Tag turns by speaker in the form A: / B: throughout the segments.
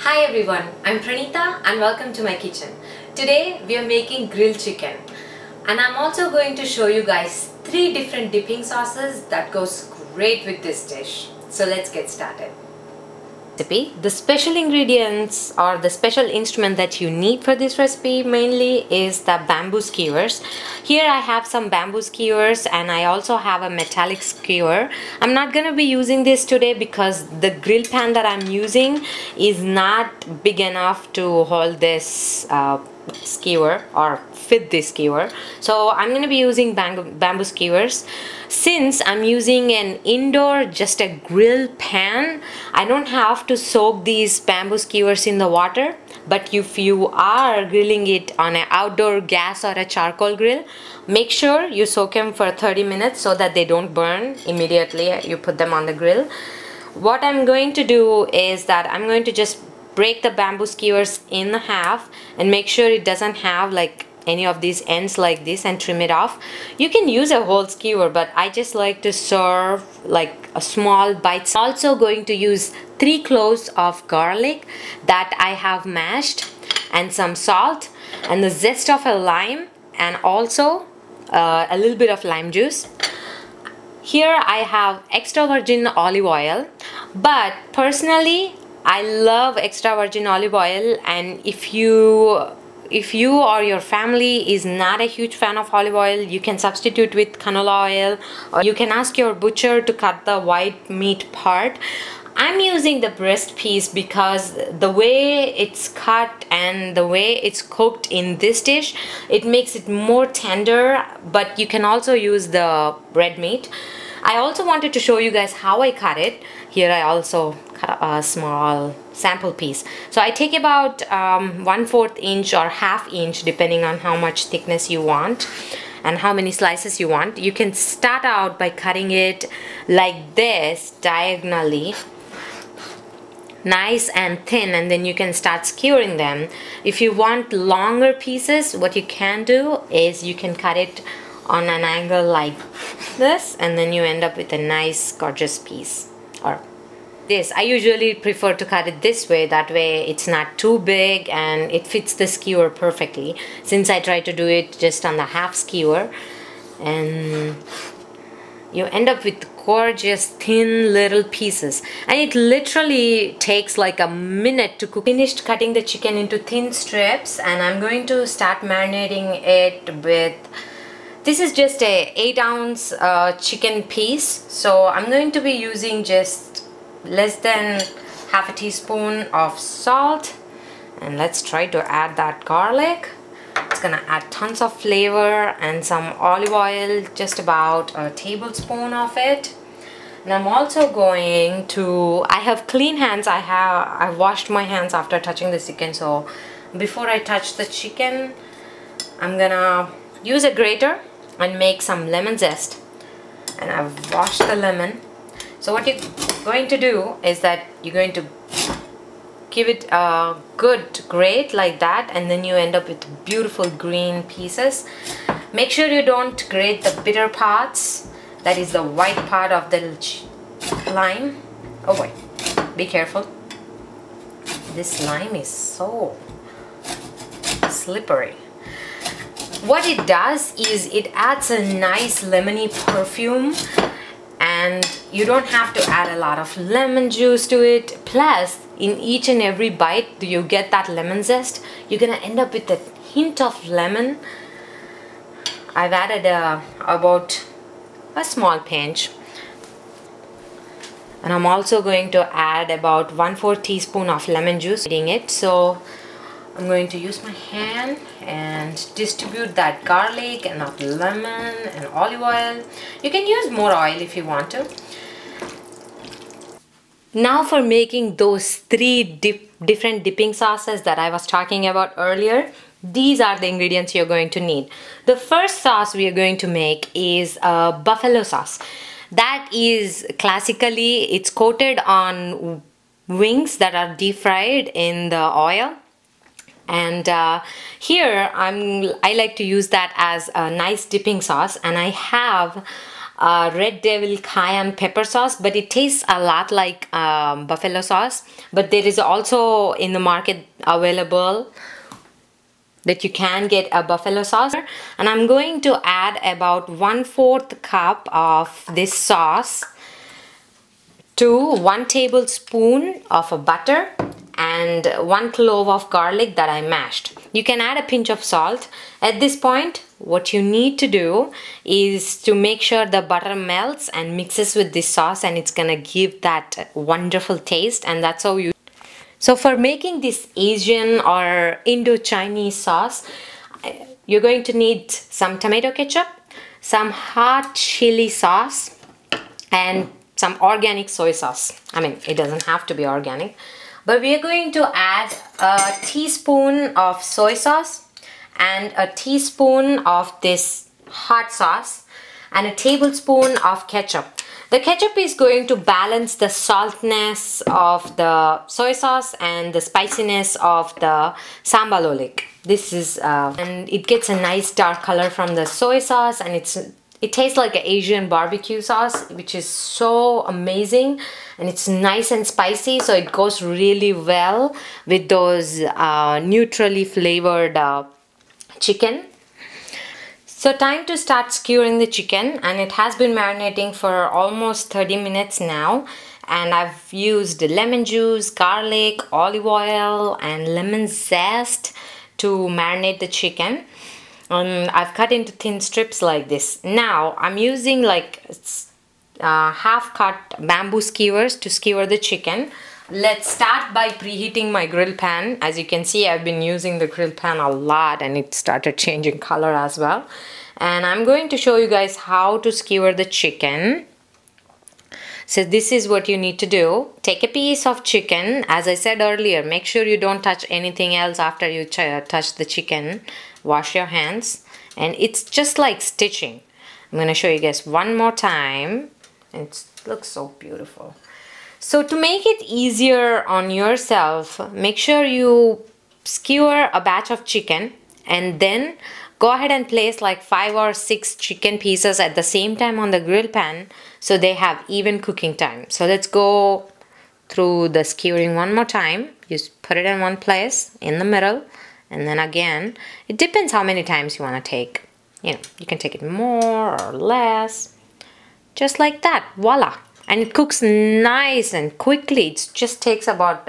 A: Hi everyone, I'm Pranita and welcome to my kitchen. Today we are making grilled chicken and I'm also going to show you guys 3 different dipping sauces that goes great with this dish. So let's get started. The special ingredients or the special instrument that you need for this recipe mainly is the bamboo skewers. Here I have some bamboo skewers and I also have a metallic skewer. I'm not going to be using this today because the grill pan that I'm using is not big enough to hold this skewer or fit this skewer, so I'm going to be using bamboo skewers. Since I'm using an indoor, just a grill pan, I don't have to soak these bamboo skewers in the water. But if you are grilling it on an outdoor gas or a charcoal grill, make sure you soak them for 30 minutes so that they don't burn immediately you put them on the grill. What I'm going to do is that I'm going to just break the bamboo skewers in half and make sure it doesn't have like any of these ends like this and trim it off. You can use a whole skewer, but I just like to serve like a small bite. Also going to use 3 cloves of garlic that I have mashed and some salt and the zest of a lime and also a little bit of lime juice. Here I have extra virgin olive oil, but personally I love extra virgin olive oil, and if you or your family is not a huge fan of olive oil, you can substitute with canola oil, or you can ask your butcher to cut the white meat part. I'm using the breast piece because the way it's cut and the way it's cooked in this dish, it makes it more tender, but you can also use the red meat. I also wanted to show you guys how I cut it. Here I also cut a small sample piece. So I take about 1/4 inch or 1/2 inch depending on how much thickness you want and how many slices you want. You can start out by cutting it like this diagonally, nice and thin, and then you can start skewering them. If you want longer pieces, what you can do is you can cut it on an angle like this, and then you end up with a nice gorgeous piece. Or this, I usually prefer to cut it this way, that way it's not too big and it fits the skewer perfectly, since I try to do it just on the half skewer, and you end up with gorgeous thin little pieces, and it literally takes like a minute to cook. Finished cutting the chicken into thin strips, and I'm going to start marinating it with, this is just a 8-ounce chicken piece, so I'm going to be using just less than 1/2 teaspoon of salt, and let's try to add that garlic. It's gonna add tons of flavor, and some olive oil, just about a tablespoon of it. And I'm also going to, I have clean hands, I washed my hands after touching the chicken, so before I touch the chicken I'm gonna use a grater and make some lemon zest, and I've washed the lemon. So what you're going to do is that you're going to give it a good grate like that, and then you end up with beautiful green pieces. Make sure you don't grate the bitter parts, that is the white part of the lime. Oh wait, be careful, this lime is so slippery. What it does is it adds a nice lemony perfume, and you don't have to add a lot of lemon juice to it. Plus, in each and every bite you get that lemon zest. You're gonna end up with a hint of lemon. I've added about a small pinch, and I'm also going to add about 1/4 teaspoon of lemon juice. So I'm going to use my hand and distribute that garlic and that lemon and olive oil. You can use more oil if you want to. Now for making those 3 different dipping sauces that I was talking about earlier, these are the ingredients you're going to need. The first sauce we are going to make is a buffalo sauce. That is classically, it's coated on wings that are deep fried in the oil. And here I like to use that as a nice dipping sauce, and I have Red Devil cayenne pepper sauce, but it tastes a lot like buffalo sauce. But there is also in the market available that you can get a buffalo sauce. And I'm going to add about 1/4 cup of this sauce to 1 tablespoon of a butter and 1 clove of garlic that I mashed. You can add a pinch of salt. At this point, what you need to do is to make sure the butter melts and mixes with this sauce, and it's gonna give that wonderful taste. And that's how you. So for making this Asian or Indo-Chinese sauce, you're going to need some tomato ketchup, some hot chili sauce, and some organic soy sauce. I mean, it doesn't have to be organic, but we are going to add a teaspoon of soy sauce and a teaspoon of this hot sauce and a tablespoon of ketchup. The ketchup is going to balance the saltness of the soy sauce and the spiciness of the sambal olik. This is and it gets a nice dark color from the soy sauce, and it tastes like an Asian barbecue sauce, which is so amazing, and it's nice and spicy, so it goes really well with those neutrally flavored chicken. So time to start skewering the chicken, and it has been marinating for almost 30 minutes now, and I've used lemon juice, garlic, olive oil and lemon zest to marinate the chicken. I've cut into thin strips like this. Now I'm using like half cut bamboo skewers to skewer the chicken. Let's start by preheating my grill pan. As you can see, I've been using the grill pan a lot, and it started changing color as well. And I'm going to show you guys how to skewer the chicken. So this is what you need to do. Take a piece of chicken. As I said earlier, make sure you don't touch anything else after you touch the chicken. Wash your hands. And it's just like stitching. I'm going to show you guys one more time. It looks so beautiful. So to make it easier on yourself, make sure you skewer a batch of chicken and then go ahead and place like 5 or 6 chicken pieces at the same time on the grill pan so they have even cooking time. So let's go through the skewering one more time. Just put it in one place in the middle, and then again, it depends how many times you want to take. You know, you can take it more or less. Just like that, voila. And it cooks nice and quickly. It just takes about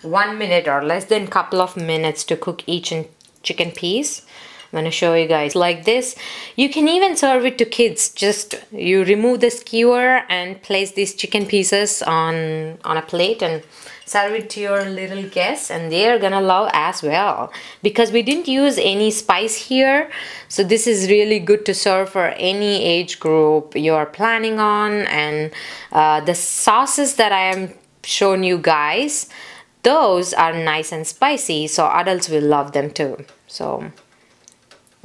A: 1 minute or less than a couple of minutes to cook each chicken piece. I'm going to show you guys like this. You can even serve it to kids. Just you remove the skewer and place these chicken pieces on a plate and serve it to your little guests, and they are gonna love as well, because we didn't use any spice here. So this is really good to serve for any age group you're planning on. And the sauces that I am showing you guys, those are nice and spicy, so adults will love them too. So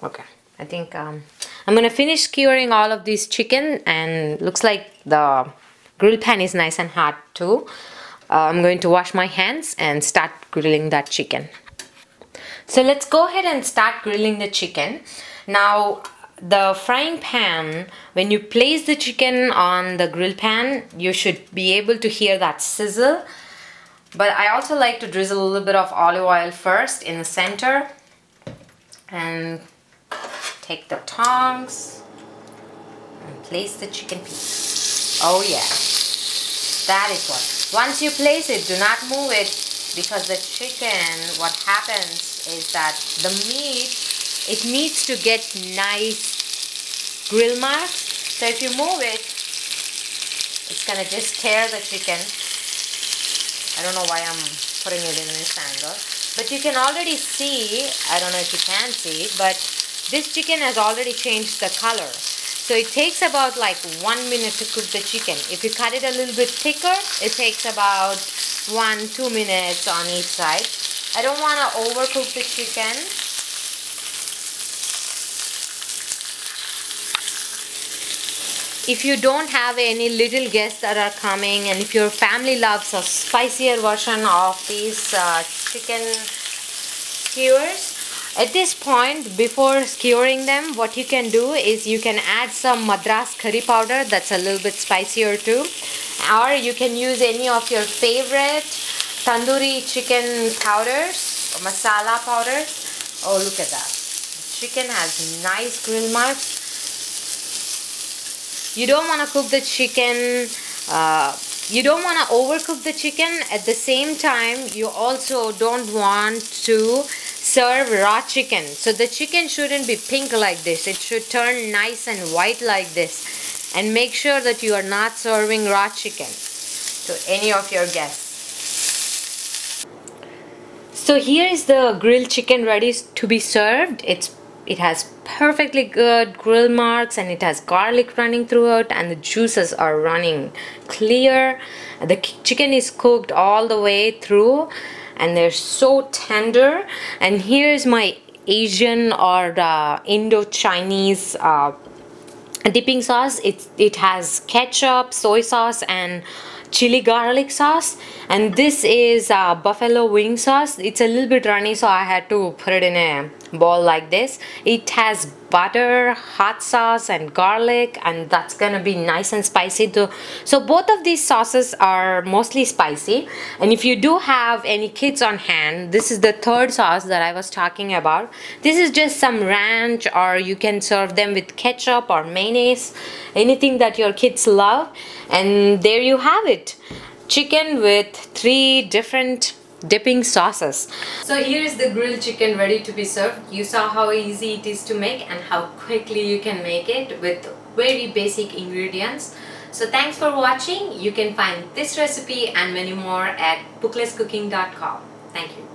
A: okay, I think I'm gonna finish skewering all of this chicken, and looks like the grill pan is nice and hot too. I'm going to wash my hands and start grilling that chicken. So let's go ahead and start grilling the chicken. Now the frying pan, when you place the chicken on the grill pan, you should be able to hear that sizzle. But I also like to drizzle a little bit of olive oil first in the center, and take the tongs and place the chicken piece. Oh yeah, that is what. Once you place it, do not move it, because the chicken, what happens is that the meat, it needs to get nice grill marks. So if you move it, it's gonna just tear the chicken. I don't know why I'm putting it in this angle, but you can already see, I don't know if you can see, but this chicken has already changed the color. So it takes about like 1 minute to cook the chicken. If you cut it a little bit thicker, it takes about 1-2 minutes on each side. I don't want to overcook the chicken. If you don't have any little guests that are coming, and if your family loves a spicier version of these chicken skewers, At this point, before skewering them, what you can do is you can add some Madras curry powder that's a little bit spicier too, or you can use any of your favorite tandoori chicken powders or masala powders. Oh, look at that. The chicken has nice grill marks. You don't want to cook the chicken, you don't want to overcook the chicken. At the same time, you also don't want to serve raw chicken. So the chicken shouldn't be pink like this. It should turn nice and white like this. And make sure that you are not serving raw chicken to any of your guests. So here is the grilled chicken ready to be served. It has perfectly good grill marks and it has garlic running through it and the juices are running clear. The chicken is cooked all the way through and they're so tender. And here's my Asian or Indo-Chinese dipping sauce. It has ketchup, soy sauce and chili garlic sauce, and this is buffalo wing sauce. It's a little bit runny, so I had to put it in a bowl like this. It has butter, hot sauce and garlic, and that's gonna be nice and spicy too. So both of these sauces are mostly spicy, and if you do have any kids on hand, this is the third sauce that I was talking about. This is just some ranch, or you can serve them with ketchup or mayonnaise, anything that your kids love. And there you have it, chicken with 3 different dipping sauces. So here is the grilled chicken ready to be served. You saw how easy it is to make and how quickly you can make it with very basic ingredients. So thanks for watching. You can find this recipe and many more at booklesscooking.com. Thank you.